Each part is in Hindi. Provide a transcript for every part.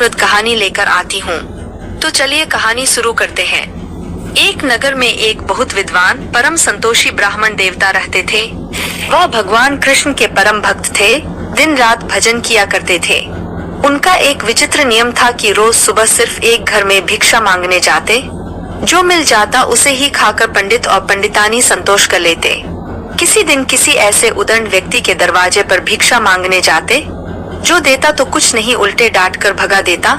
रासप्रद कहानी लेकर आती हूँ। तो चलिए कहानी शुरू करते हैं। एक नगर में एक बहुत विद्वान परम संतोषी ब्राह्मण देवता रहते थे। वह भगवान कृष्ण के परम भक्त थे, दिन रात भजन किया करते थे। उनका एक विचित्र नियम था कि रोज सुबह सिर्फ एक घर में भिक्षा मांगने जाते। जो मिल जाता उसे ही खाकर पंडित और पंडितानी संतोष कर लेते। किसी दिन किसी ऐसे उदंड व्यक्ति के दरवाजे पर भिक्षा मांगने जाते। जो देता तो कुछ नहीं, उल्टे डांट कर भगा देता।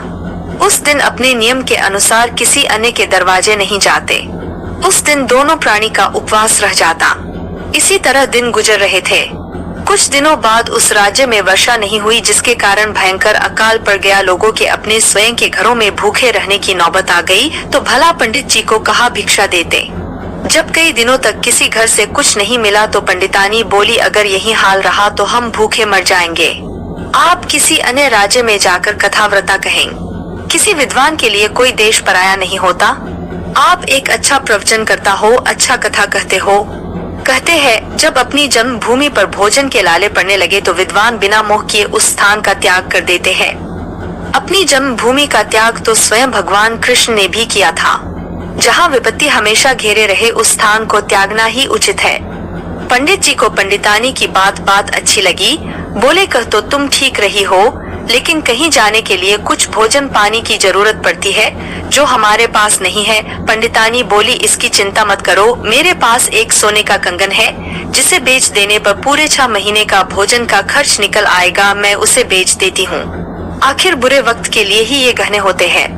उस दिन अपने नियम के अनुसार किसी अन्य के दरवाजे नहीं जाते। उस दिन दोनों प्राणी का उपवास रह जाता। इसी तरह दिन गुजर रहे थे। कुछ दिनों बाद उस राज्य में वर्षा नहीं हुई, जिसके कारण भयंकर अकाल पड़ गया। लोगों के अपने स्वयं के घरों में भूखे रहने की नौबत आ गई तो भला पंडित जी को कहा भिक्षा देते। जब कई दिनों तक किसी घर से कुछ नहीं मिला तो पंडितानी बोली, अगर यही हाल रहा तो हम भूखे मर जाएंगे। आप किसी अन्य राज्य में जाकर कथाव्रता कहें। किसी विद्वान के लिए कोई देश पराया नहीं होता। आप एक अच्छा प्रवचन करता हो, अच्छा कथा कहते हो। कहते हैं जब अपनी जन्मभूमि पर भोजन के लाले पड़ने लगे तो विद्वान बिना मोह किए उस स्थान का त्याग कर देते हैं। अपनी जन्मभूमि का त्याग तो स्वयं भगवान कृष्ण ने भी किया था। जहाँ विपत्ति हमेशा घेरे रहे उस स्थान को त्यागना ही उचित है। पंडित जी को पंडितानी की बात अच्छी लगी। बोले, कह तो तुम ठीक रही हो, लेकिन कहीं जाने के लिए कुछ भोजन पानी की जरूरत पड़ती है जो हमारे पास नहीं है। पंडितानी बोली, इसकी चिंता मत करो, मेरे पास एक सोने का कंगन है जिसे बेच देने पर पूरे 6 महीने का भोजन का खर्च निकल आएगा। मैं उसे बेच देती हूँ। आखिर बुरे वक्त के लिए ही ये गहने होते हैं।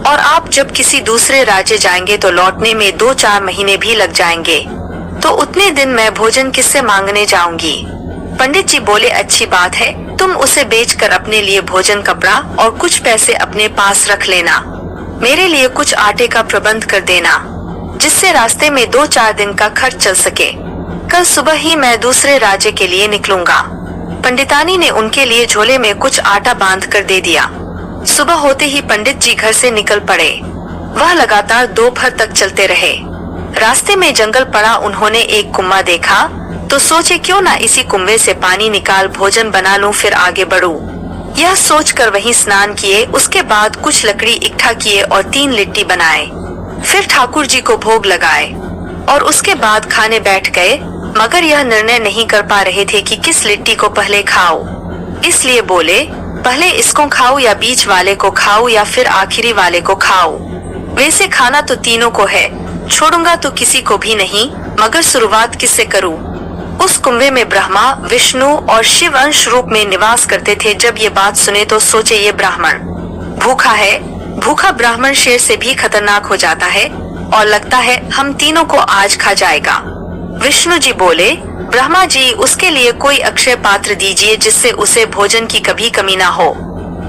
और आप जब किसी दूसरे राज्य जाएंगे तो लौटने में 2-4 महीने भी लग जाएंगे। तो उतने दिन मैं भोजन किससे मांगने जाऊंगी। पंडित जी बोले, अच्छी बात है, तुम उसे बेचकर अपने लिए भोजन, कपड़ा और कुछ पैसे अपने पास रख लेना। मेरे लिए कुछ आटे का प्रबंध कर देना, जिससे रास्ते में 2-4 दिन का खर्च चल सके। कल सुबह ही मैं दूसरे राज्य के लिए निकलूंगा। पंडितानी ने उनके लिए झोले में कुछ आटा बांध कर दे दिया। सुबह होते ही पंडित जी घर से निकल पड़े। वह लगातार दोपहर तक चलते रहे। रास्ते में जंगल पड़ा। उन्होंने एक कुआं देखा तो सोचे क्यों ना इसी कुएं से पानी निकाल भोजन बना लूं, फिर आगे बढ़ूं। यह सोचकर वहीं स्नान किए। उसके बाद कुछ लकड़ी इकट्ठा किए और 3 लिट्टी बनाए। फिर ठाकुर जी को भोग लगाए और उसके बाद खाने बैठ गए। मगर यह निर्णय नहीं कर पा रहे थे कि किस लिट्टी को पहले खाओ। इसलिए बोले, पहले इसको खाओ या बीच वाले को खाओ या फिर आखिरी वाले को खाओ। वैसे खाना तो तीनों को है, छोड़ूंगा तो किसी को भी नहीं, मगर शुरुआत किससे करूं। उस कुएं में ब्रह्मा, विष्णु और शिव अंश रूप में निवास करते थे। जब ये बात सुने तो सोचे, ये ब्राह्मण भूखा है। भूखा ब्राह्मण शेर से भी खतरनाक हो जाता है और लगता है हम तीनों को आज खा जाएगा। विष्णु जी बोले, ब्रह्मा जी, उसके लिए कोई अक्षय पात्र दीजिए जिससे उसे भोजन की कभी कमी ना हो।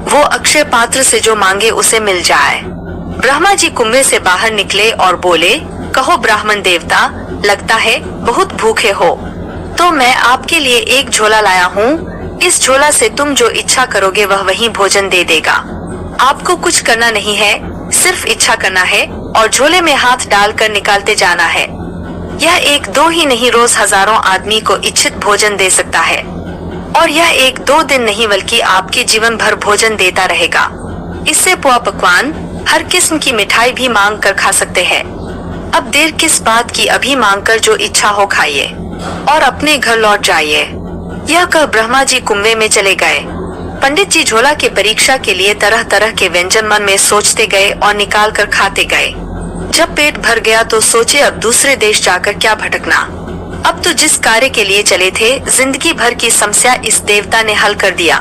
वो अक्षय पात्र से जो मांगे उसे मिल जाए। ब्रह्मा जी कुएं से बाहर निकले और बोले, कहो ब्राह्मण देवता, लगता है बहुत भूखे हो, तो मैं आपके लिए एक झोला लाया हूँ। इस झोला से तुम जो इच्छा करोगे वह वही भोजन दे देगा। आपको कुछ करना नहीं है, सिर्फ इच्छा करना है और झोले में हाथ डालकर निकालते जाना है। यह 1-2 ही नहीं, रोज हजारों आदमी को इच्छित भोजन दे सकता है। और यह 1-2 दिन नहीं बल्कि आपके जीवन भर भोजन देता रहेगा। इससे पुआ पकवान, हर किस्म की मिठाई भी मांग कर खा सकते हैं। अब देर किस बात की, अभी मांग कर जो इच्छा हो खाइए और अपने घर लौट जाइए। यह कह ब्रह्मा जी कुएं में चले गए। पंडित जी झोला के परीक्षा के लिए तरह तरह के व्यंजन मन में सोचते गए और निकाल कर खाते गए। जब पेट भर गया तो सोचे, अब दूसरे देश जाकर क्या भटकना। अब तो जिस कार्य के लिए चले थे, जिंदगी भर की समस्या इस देवता ने हल कर दिया।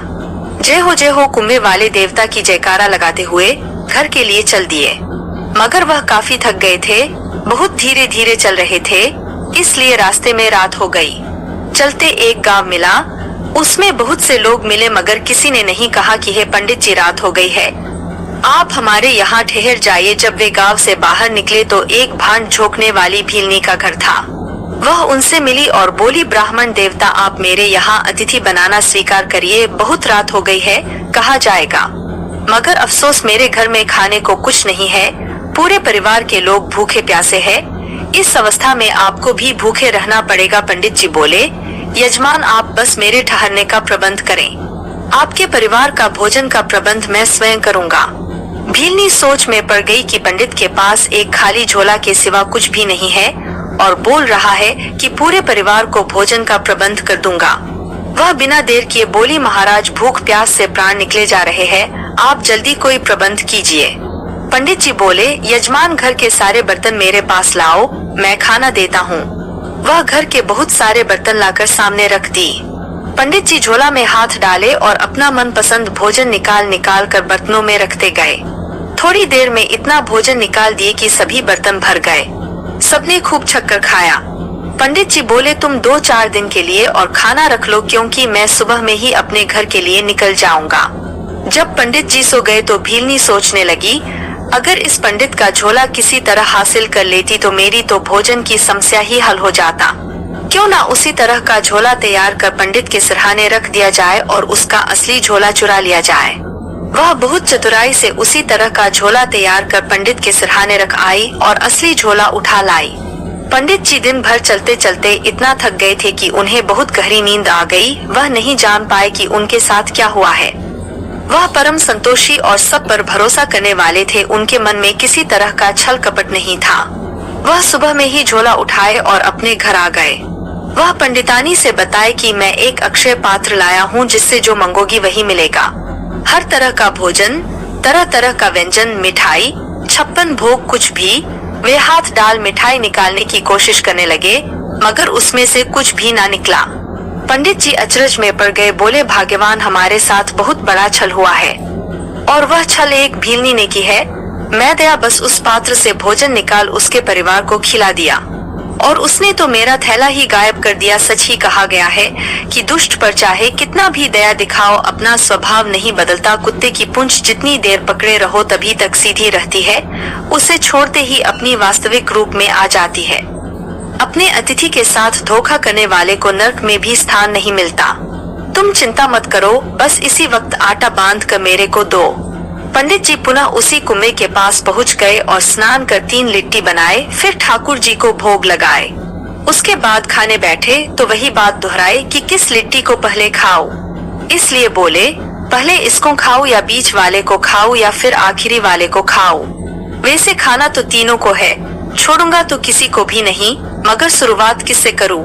जय हो कुएं वाले देवता की जयकारा लगाते हुए घर के लिए चल दिए। मगर वह काफी थक गए थे, बहुत धीरे धीरे चल रहे थे, इसलिए रास्ते में रात हो गई। चलते एक गांव मिला। उसमें बहुत से लोग मिले, मगर किसी ने नहीं कहा कि हे पंडित जी, रात हो गई है, आप हमारे यहाँ ठहर जाइए। जब वे गांव से बाहर निकले तो एक भांड झोंकने वाली भीलनी का घर था। वह उनसे मिली और बोली, ब्राह्मण देवता, आप मेरे यहाँ अतिथि बनाना स्वीकार करिए। बहुत रात हो गई है, कहा जाएगा, मगर अफसोस मेरे घर में खाने को कुछ नहीं है। पूरे परिवार के लोग भूखे प्यासे हैं। इस अवस्था में आपको भी भूखे रहना पड़ेगा। पंडित जी बोले, यजमान, आप बस मेरे ठहरने का प्रबंध करें। आपके परिवार का भोजन का प्रबंध मैं स्वयं करूंगा। भीलनी सोच में पड़ गई कि पंडित के पास एक खाली झोला के सिवा कुछ भी नहीं है और बोल रहा है कि पूरे परिवार को भोजन का प्रबंध कर दूंगा। वह बिना देर किए बोली, महाराज भूख प्यास से प्राण निकले जा रहे हैं, आप जल्दी कोई प्रबंध कीजिए। पंडित जी बोले, यजमान घर के सारे बर्तन मेरे पास लाओ, मैं खाना देता हूँ। वह घर के बहुत सारे बर्तन लाकर सामने रख दी। पंडित जी झोला में हाथ डाले और अपना मनपसंद भोजन निकाल कर बर्तनों में रखते गए। थोड़ी देर में इतना भोजन निकाल दिए कि सभी बर्तन भर गए। सबने खूब छक्कर खाया। पंडित जी बोले, तुम 2-4 दिन के लिए और खाना रख लो, क्योंकि मैं सुबह में ही अपने घर के लिए निकल जाऊंगा। जब पंडित जी सो गए तो भीलनी सोचने लगी, अगर इस पंडित का झोला किसी तरह हासिल कर लेती तो मेरी तो भोजन की समस्या ही हल हो जाता। क्यों ना उसी तरह का झोला तैयार कर पंडित के सिरहाने रख दिया जाए और उसका असली झोला चुरा लिया जाए। वह बहुत चतुराई से उसी तरह का झोला तैयार कर पंडित के सिरहाने रख आई और असली झोला उठा लाई। पंडित जी दिन भर चलते चलते इतना थक गए थे कि उन्हें बहुत गहरी नींद आ गई। वह नहीं जान पाए कि उनके साथ क्या हुआ है। वह परम संतोषी और सब पर भरोसा करने वाले थे। उनके मन में किसी तरह का छल कपट नहीं था। वह सुबह में ही झोला उठाए और अपने घर आ गए। वह पंडितानी से बताए कि मैं एक अक्षय पात्र लाया हूँ, जिससे जो मांगोगी वही मिलेगा। हर तरह का भोजन, तरह तरह का व्यंजन, मिठाई, 56 भोग, कुछ भी। वे हाथ डाल मिठाई निकालने की कोशिश करने लगे, मगर उसमें से कुछ भी ना निकला। पंडित जी अचरज में पड़ गए। बोले, भाग्यवान, हमारे साथ बहुत बड़ा छल हुआ है और वह छल एक भीलनी ने की है। मैं दया बस उस पात्र से भोजन निकाल उसके परिवार को खिला दिया और उसने तो मेरा थैला ही गायब कर दिया। सच ही कहा गया है कि दुष्ट पर चाहे कितना भी दया दिखाओ, अपना स्वभाव नहीं बदलता। कुत्ते की पूंछ जितनी देर पकड़े रहो तभी तक सीधी रहती है, उसे छोड़ते ही अपनी वास्तविक रूप में आ जाती है। अपने अतिथि के साथ धोखा करने वाले को नरक में भी स्थान नहीं मिलता। तुम चिंता मत करो, बस इसी वक्त आटा बांध कर मेरे को दो। पंडित जी पुनः उसी कुएं के पास पहुंच गए और स्नान कर 3 लिट्टी बनाए, फिर ठाकुर जी को भोग लगाए। उसके बाद खाने बैठे तो वही बात दोहराई कि किस लिट्टी को पहले खाओ। इसलिए बोले, पहले इसको खाओ या बीच वाले को खाओ या फिर आखिरी वाले को खाओ। वैसे खाना तो तीनों को है, छोड़ूंगा तो किसी को भी नहीं, मगर शुरुआत किससे करूं?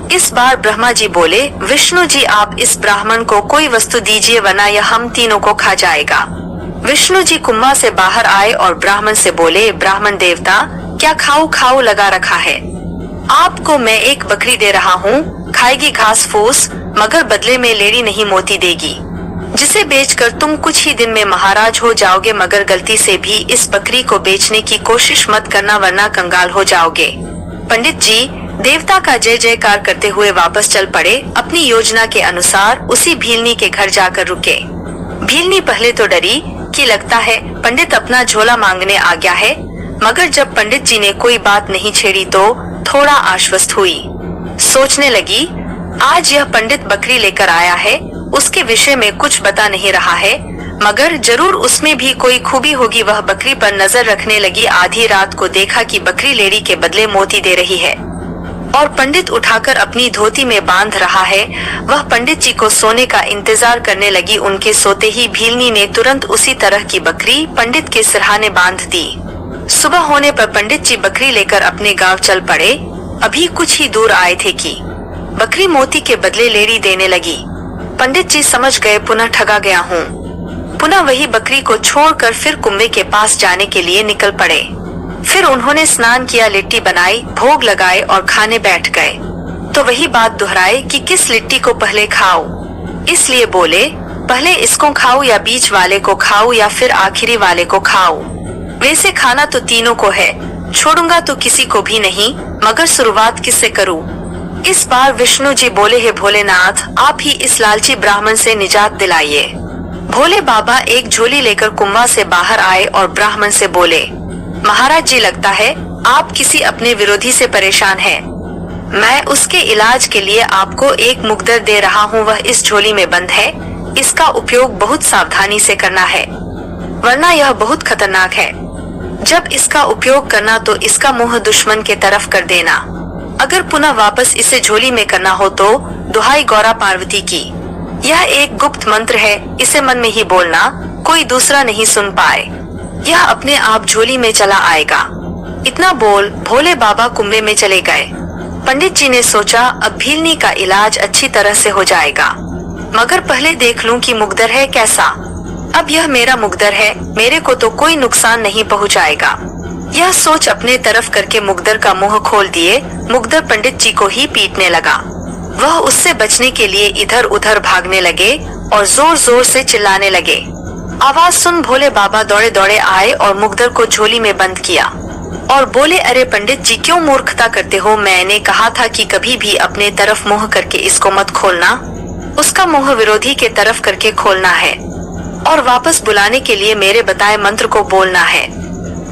इस बार ब्रह्मा जी बोले, विष्णु जी आप इस ब्राह्मण को कोई वस्तु दीजिए, वरना यह हम तीनों को खा जाएगा। विष्णु जी कुम्मा से बाहर आए और ब्राह्मण से बोले, ब्राह्मण देवता, क्या खाओ खाओ लगा रखा है? आपको मैं एक बकरी दे रहा हूँ, खाएगी घास फूस, मगर बदले में लेड़ी नहीं मोती देगी, जिसे बेचकर तुम कुछ ही दिन में महाराज हो जाओगे। मगर गलती से भी इस बकरी को बेचने की कोशिश मत करना, वरना कंगाल हो जाओगे। पंडित जी देवता का जय जयकार करते हुए वापस चल पड़े। अपनी योजना के अनुसार उसी भीलनी के घर जाकर रुके। भीलनी पहले तो डरी कि लगता है पंडित अपना झोला मांगने आ गया है, मगर जब पंडित जी ने कोई बात नहीं छेड़ी तो थोड़ा आश्वस्त हुई। सोचने लगी, आज यह पंडित बकरी लेकर आया है, उसके विषय में कुछ बता नहीं रहा है, मगर जरूर उसमें भी कोई खूबी होगी। वह बकरी पर नजर रखने लगी। आधी रात को देखा कि बकरी लेड़ी के बदले मोती दे रही है और पंडित उठाकर अपनी धोती में बांध रहा है। वह पंडित जी को सोने का इंतजार करने लगी। उनके सोते ही भीलनी ने तुरंत उसी तरह की बकरी पंडित के सिरहाने बांध दी। सुबह होने पर पंडित जी बकरी लेकर अपने गांव चल पड़े। अभी कुछ ही दूर आए थे कि बकरी मोती के बदले लेड़ी देने लगी। पंडित जी समझ गए, पुनः ठगा गया हूँ। पुनः वही बकरी को छोड़कर फिर कुंभे के पास जाने के लिए निकल पड़े। फिर उन्होंने स्नान किया, लिट्टी बनाई, भोग लगाए और खाने बैठ गए। तो वही बात दोहराई कि किस लिट्टी को पहले खाओ। इसलिए बोले, पहले इसको खाओ या बीच वाले को खाओ या फिर आखिरी वाले को खाओ। वैसे खाना तो तीनों को है, छोड़ूंगा तो किसी को भी नहीं, मगर शुरुआत किससे करूं? इस बार विष्णु जी बोले, हे भोलेनाथ, आप ही इस लालची ब्राह्मण से निजात दिलाइए। भोले बाबा एक झोली लेकर कुंभा से बाहर आए और ब्राह्मण से बोले, महाराज जी, लगता है आप किसी अपने विरोधी से परेशान हैं। मैं उसके इलाज के लिए आपको एक मुकद्दर दे रहा हूँ। वह इस झोली में बंद है। इसका उपयोग बहुत सावधानी से करना है, वरना यह बहुत खतरनाक है। जब इसका उपयोग करना तो इसका मुंह दुश्मन के तरफ कर देना। अगर पुनः वापस इसे झोली में करना हो तो दुहाई गौरा पार्वती की। यह एक गुप्त मंत्र है, इसे मन में ही बोलना, कोई दूसरा नहीं सुन पाए। यह अपने आप झोली में चला आएगा। इतना बोल भोले बाबा कुंभे में चले गए। पंडित जी ने सोचा अब भीलनी का इलाज अच्छी तरह से हो जाएगा, मगर पहले देख लूं कि मुकद्दर है कैसा। अब यह मेरा मुकद्दर है, मेरे को तो कोई नुकसान नहीं पहुंचाएगा। यह सोच अपने तरफ करके मुकद्दर का मुंह खोल दिए। मुकद्दर पंडित जी को ही पीटने लगा। वह उससे बचने के लिए इधर उधर भागने लगे और जोर जोर से चिल्लाने लगे। आवाज सुन भोले बाबा दौड़े दौड़े आए और मुकद्दर को झोली में बंद किया और बोले, अरे पंडित जी क्यों मूर्खता करते हो, मैंने कहा था कि कभी भी अपने तरफ मुंह करके इसको मत खोलना, उसका मुंह विरोधी के तरफ करके खोलना है और वापस बुलाने के लिए मेरे बताए मंत्र को बोलना है।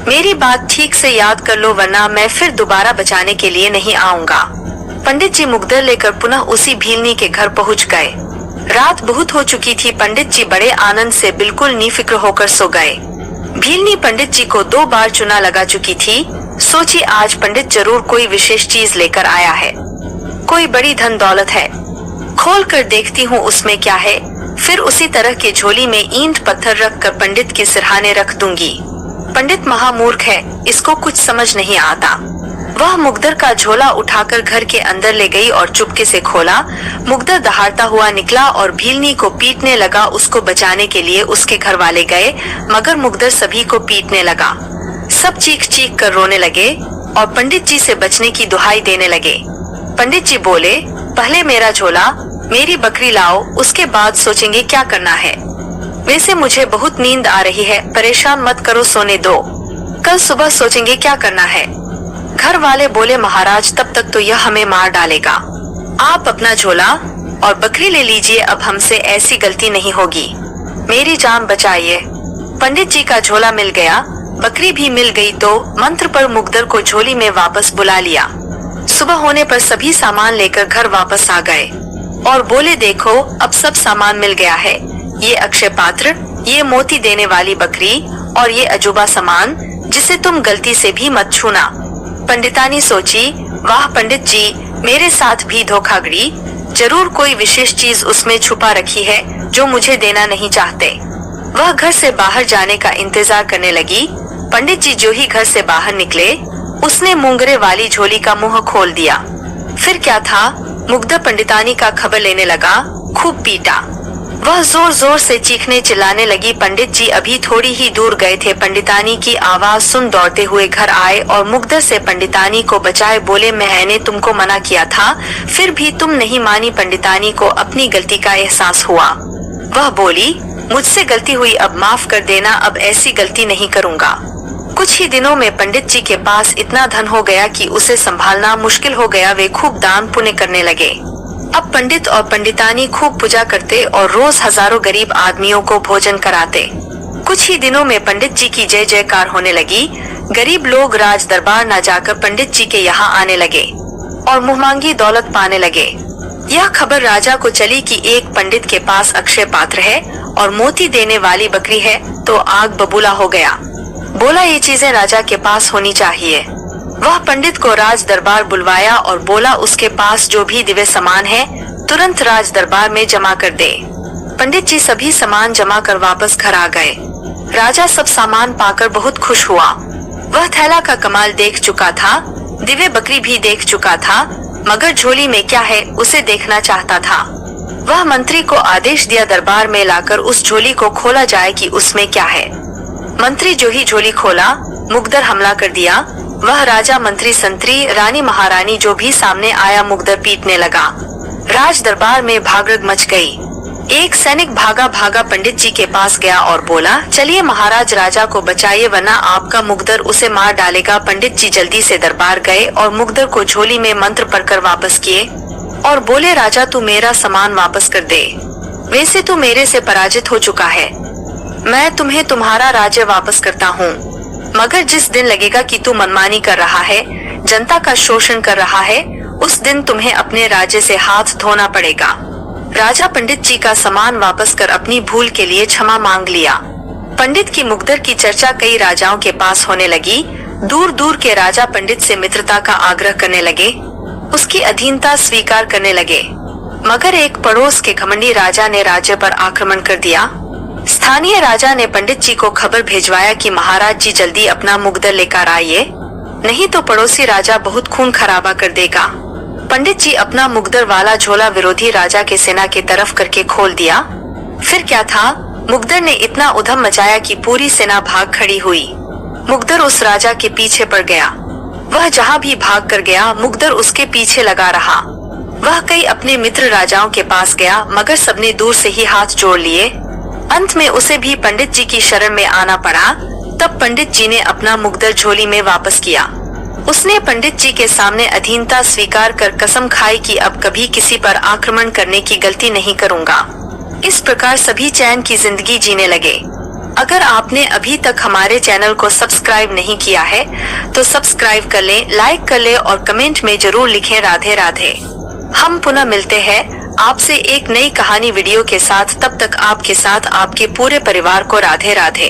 मेरी बात ठीक से याद कर लो, वरना मैं फिर दोबारा बचाने के लिए नहीं आऊंगा। पंडित जी मुकद्दर लेकर पुनः उसी भीलनी के घर पहुंच गए। रात बहुत हो चुकी थी। पंडित जी बड़े आनंद से बिल्कुल निफिक्र होकर सो गए। भीलनी पंडित जी को 2 बार चूना लगा चुकी थी। सोची आज पंडित जरूर कोई विशेष चीज लेकर आया है, कोई बड़ी धन दौलत है, खोल कर देखती हूँ उसमें क्या है, फिर उसी तरह के झोली में ईंट पत्थर रख कर पंडित के सिरहाने रख दूंगी। पंडित महामूर्ख है, इसको कुछ समझ नहीं आता। वह मुकद्दर का झोला उठाकर घर के अंदर ले गई और चुपके से खोला। मुकद्दर दहाड़ता हुआ निकला और भीलनी को पीटने लगा। उसको बचाने के लिए उसके घर वाले गए, मगर मुकद्दर सभी को पीटने लगा। सब चीख चीख कर रोने लगे और पंडित जी से बचने की दुहाई देने लगे। पंडित जी बोले, पहले मेरा झोला, मेरी बकरी लाओ, उसके बाद सोचेंगे क्या करना है। वैसे मुझे बहुत नींद आ रही है, परेशान मत करो, सोने दो, कल सुबह सोचेंगे क्या करना है। घर वाले बोले, महाराज तब तक तो यह हमें मार डालेगा, आप अपना झोला और बकरी ले लीजिए, अब हमसे ऐसी गलती नहीं होगी, मेरी जान बचाइए। पंडित जी का झोला मिल गया, बकरी भी मिल गई तो मंत्र पर मुकद्दर को झोली में वापस बुला लिया। सुबह होने पर सभी सामान लेकर घर वापस आ गए और बोले, देखो अब सब सामान मिल गया है, ये अक्षय पात्र, ये मोती देने वाली बकरी और ये अजूबा सामान, जिसे तुम गलती से भी मत छूना। पंडितानी सोची, वाह पंडित जी, मेरे साथ भी धोखाधड़ी, जरूर कोई विशेष चीज उसमें छुपा रखी है जो मुझे देना नहीं चाहते। वह घर से बाहर जाने का इंतजार करने लगी। पंडित जी जो ही घर से बाहर निकले, उसने मुंगरे वाली झोली का मुंह खोल दिया। फिर क्या था, मुकद्दर पंडितानी का खबर लेने लगा, खूब पीटा। वह जोर जोर से चीखने चिल्लाने लगी। पंडित जी अभी थोड़ी ही दूर गए थे, पंडितानी की आवाज सुन दौड़ते हुए घर आए और मुकद्दर से पंडितानी को बचाए। बोले, मैंने तुमको मना किया था, फिर भी तुम नहीं मानी। पंडितानी को अपनी गलती का एहसास हुआ। वह बोली, मुझसे गलती हुई, अब माफ कर देना, अब ऐसी गलती नहीं करूँगा। कुछ ही दिनों में पंडित जी के पास इतना धन हो गया कि उसे संभालना मुश्किल हो गया। वे खूब दान पुण्य करने लगे। अब पंडित और पंडितानी खूब पूजा करते और रोज हजारों गरीब आदमियों को भोजन कराते। कुछ ही दिनों में पंडित जी की जय जयकार होने लगी। गरीब लोग राज दरबार न जाकर पंडित जी के यहाँ आने लगे और मुंहमांगी दौलत पाने लगे। यह खबर राजा को चली कि एक पंडित के पास अक्षय पात्र है और मोती देने वाली बकरी है, तो आग बबूला हो गया। बोला, ये चीजें राजा के पास होनी चाहिए। वह पंडित को राज दरबार बुलवाया और बोला, उसके पास जो भी दिव्य सामान है तुरंत राज दरबार में जमा कर दे। पंडित जी सभी सामान जमा कर वापस घर आ गए। राजा सब सामान पाकर बहुत खुश हुआ। वह थैला का कमाल देख चुका था, दिव्य बकरी भी देख चुका था, मगर झोली में क्या है उसे देखना चाहता था। वह मंत्री को आदेश दिया, दरबार में लाकर उस झोली को खोला जाए कि उसमें क्या है। मंत्री जो ही झोली खोला, मुकद्दर हमला कर दिया। वह राजा, मंत्री, संतरी, रानी, महारानी जो भी सामने आया, मुकद्दर पीटने लगा। राज दरबार में भागदौड़ मच गई। एक सैनिक भागा भागा पंडित जी के पास गया और बोला, चलिए महाराज, राजा को बचाइए, वरना आपका मुकद्दर उसे मार डालेगा। पंडित जी जल्दी से दरबार गए और मुकद्दर को झोली में मंत्र पढ़कर वापस किए और बोले, राजा तू मेरा सामान वापस कर दे, वैसे तू मेरे से पराजित हो चुका है, मैं तुम्हें तुम्हारा राज्य वापस करता हूँ, मगर जिस दिन लगेगा कि तू मनमानी कर रहा है, जनता का शोषण कर रहा है, उस दिन तुम्हें अपने राज्य से हाथ धोना पड़ेगा। राजा पंडित जी का सामान वापस कर अपनी भूल के लिए क्षमा मांग लिया। पंडित की मुकद्दर की चर्चा कई राजाओं के पास होने लगी। दूर दूर के राजा पंडित से मित्रता का आग्रह करने लगे, उसकी अधीनता स्वीकार करने लगे। मगर एक पड़ोस के घमंडी राजा ने राज्य पर आक्रमण कर दिया। स्थानीय राजा ने पंडित जी को खबर भेजवाया कि महाराज जी जल्दी अपना मुग्दर लेकर आइए, नहीं तो पड़ोसी राजा बहुत खून खराबा कर देगा। पंडित जी अपना मुग्दर वाला झोला विरोधी राजा के सेना की तरफ करके खोल दिया। फिर क्या था, मुग्दर ने इतना उधम मचाया कि पूरी सेना भाग खड़ी हुई। मुग्दर उस राजा के पीछे पड़ गया। वह जहाँ भी भाग कर गया, मुग्दर उसके पीछे लगा रहा। वह कई अपने मित्र राजाओं के पास गया, मगर सबने दूर से ही हाथ जोड़ लिए। अंत में उसे भी पंडित जी की शरण में आना पड़ा। तब पंडित जी ने अपना मुग्दर झोली में वापस किया। उसने पंडित जी के सामने अधीनता स्वीकार कर कसम खाई कि अब कभी किसी पर आक्रमण करने की गलती नहीं करूंगा। इस प्रकार सभी चैन की जिंदगी जीने लगे। अगर आपने अभी तक हमारे चैनल को सब्सक्राइब नहीं किया है तो सब्सक्राइब कर लें, लाइक कर लें और कमेंट में जरूर लिखें राधे राधे। हम पुनः मिलते हैं आपसे एक नई कहानी वीडियो के साथ। तब तक आपके साथ आपके पूरे परिवार को राधे राधे।